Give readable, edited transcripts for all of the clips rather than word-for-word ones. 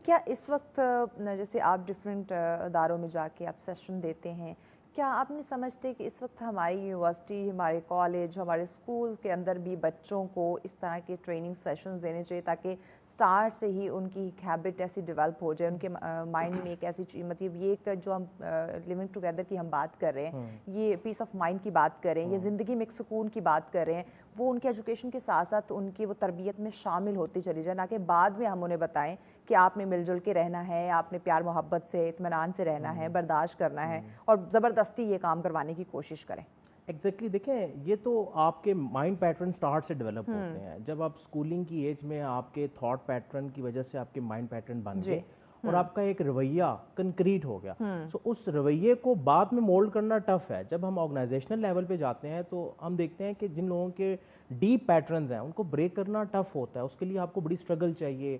کیا اس وقت جیسے آپ ڈفرینٹ اداروں میں جا کے آپ سیشن دیتے ہیں، کیا آپ نہیں سمجھتے کہ اس وقت ہماری یونیورسٹی، ہمارے کالج، ہمارے اسکول کے اندر بھی بچوں کو اس طرح کے ٹریننگ سیشنز دینے چاہیے تاکہ سٹارٹ سے ہی ان کی ایک ہیبٹ ایسی ڈیولپ ہو جائے، ان کے مائنڈ میں ایک ایسی مطلب یہ ایک جو ہم لیونگ ٹوگیدر کی ہم بات کر رہے ہیں، یہ پیس آف مائنڈ کی بات کر رہے ہیں، یہ زندگی میں ایک سکون کی بات کر رہے ہیں، وہ ان کے ایجوکیشن کے ساتھ ساتھ ان کی وہ تربیت میں شامل ہوتی چلی جائے، نہ کہ بعد میں ہم انہیں بتائیں کہ آپ نے مل جل کے رہنا ہے، آپ نے پیار محبت سے اطمینان سے رہنا ہے، برداشت کرنا ہے، اور زبردستی یہ کام کروانے کی کوشش کریں۔ ایگزیکٹلی دیکھیں، یہ تو آپ کے مائنڈ پیٹرن سٹارٹ سے ڈیولپ ہوتے ہیں. جب آپ اسکولنگ کی ایج میں آپ کے تھاٹ پیٹرن کی وجہ سے آپ کے مائنڈ پیٹرن بن گئے اور آپ کا ایک رویہ کنکریٹ ہو گیا، سو اس رویے کو بعد میں مولڈ کرنا ٹف ہے. جب ہم آرگنائزیشنل لیول پہ جاتے ہیں تو ہم دیکھتے ہیں کہ جن لوگوں کے ڈیپ پیٹرنز ہیں ان کو بریک کرنا ٹف ہوتا ہے. اس کے لیے آپ کو بڑی اسٹرگل چاہیے،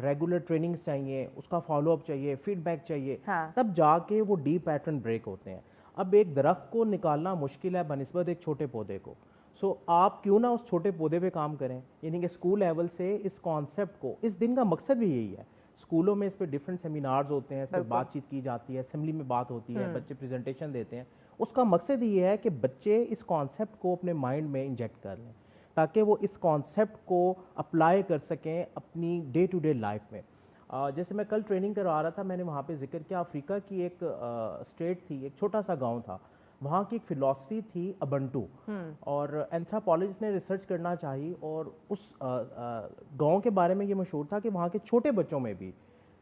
ریگولر ٹریننگز چاہیے، اس کا فالو اپ چاہیے، فیڈ بیک چاہیے، تب جا کے وہ ڈیپ پیٹرن بریک ہوتے ہیں. اب ایک درخت کو نکالنا مشکل ہے بنسبت ایک چھوٹے پودے کو. سو آپ کیوں نہ اس چھوٹے پودے پہ کام کریں، یعنی کہ اسکول لیول سے اس کانسیپٹ کو، اس دن کا مقصد بھی یہی ہے. اسکولوں میں اس پہ ڈفرینٹ سیمینارز ہوتے ہیں، اس پہ بات چیت کی جاتی ہے، اسمبلی میں بات ہوتی ہے، بچے پریزنٹیشن دیتے ہیں. اس کا مقصد یہ ہے کہ بچے اس کانسیپٹ کو اپنے مائنڈ میں انجیکٹ کر لیں تاکہ وہ اس کانسیپٹ کو اپلائی کر سکیں اپنی ڈے ٹو ڈے لائف میں. جیسے میں کل ٹریننگ کروا رہا تھا، میں نے وہاں پہ ذکر کیا، افریقہ کی ایک اسٹیٹ تھی، ایک چھوٹا سا گاؤں تھا، وہاں کی ایک فلاسفی تھی ابنٹو، اور اینتھراپولوجسٹ نے ریسرچ کرنا چاہی اور اس گاؤں کے بارے میں یہ مشہور تھا کہ وہاں کے چھوٹے بچوں میں بھی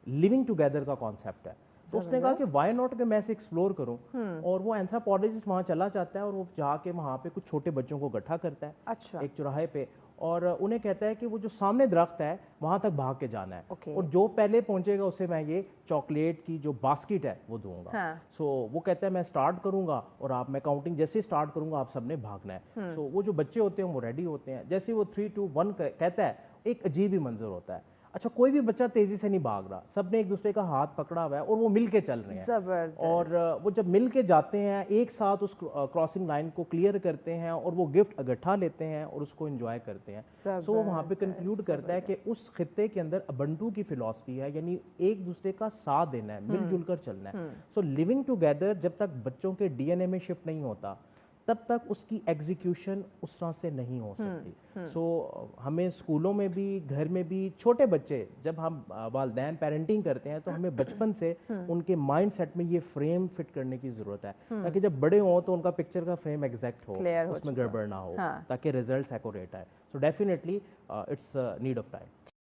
لیونگ ٹوگیدر کا کانسیپٹ ہے. تو اس نے کہا کہ وائی ناٹ کہ میں اسے ایکسپلور کروں، اور وہ اینتھراپولوجسٹ وہاں چلا جاتا ہے اور وہ جا کے وہاں پہ کچھ چھوٹے بچوں کو اکٹھا کرتا ہے ایک چوراہے پہ، اور انہیں کہتا ہے کہ وہ جو سامنے درخت ہے وہاں تک بھاگ کے جانا ہے، اور جو پہلے پہنچے گا اسے میں یہ چاکلیٹ کی جو باسکٹ ہے وہ دوں گا. سو وہ کہتا ہے میں سٹارٹ کروں گا اور میں کاؤنٹنگ جیسے سٹارٹ کروں گا آپ سب نے بھاگنا ہے. سو وہ جو بچے ہوتے ہیں وہ ریڈی ہوتے ہیں، جیسے وہ 3 2 1 کہتا ہے ایک عجیب ہی منظر ہوتا ہے. اچھا کوئی بھی بچہ تیزی سے نہیں بھاگ رہا، سب نے ایک دوسرے کا ہاتھ پکڑا ہوا ہے اور وہ مل کے چل رہے ہیں، اور وہ جب مل کے جاتے ہیں ایک ساتھ اس کراسنگ لائن کو کلیئر کرتے ہیں اور وہ گفٹ اکٹھا لیتے ہیں اور اس کو انجوائے کرتے ہیں. سو وہ وہاں پہ کنکلوڈ کرتا ہے کہ اس خطے کے اندر ابنٹو کی فلاسفی ہے، یعنی ایک دوسرے کا ساتھ دینا ہے، مل جل کر چلنا ہے. سو لیونگ ٹوگیدر جب تک بچوں کے ڈی این اے میں شفٹ نہیں ہوتا تب تک اس کی ایگزیکیوشن اس طرح سے نہیں ہو سکتی. سو ہمیں اسکولوں میں بھی، گھر میں بھی، چھوٹے بچے جب ہم والدین پیرنٹنگ کرتے ہیں تو ہمیں بچپن سے ان کے مائنڈ سیٹ میں یہ فریم فٹ کرنے کی ضرورت ہے تاکہ جب بڑے ہوں تو ان کا پکچر کا فریم ایگزیکٹ ہو، اس میں گڑبڑ نہ ہو، تاکہ ریزلٹس ایکوریٹ آئے. So definitely its need of time.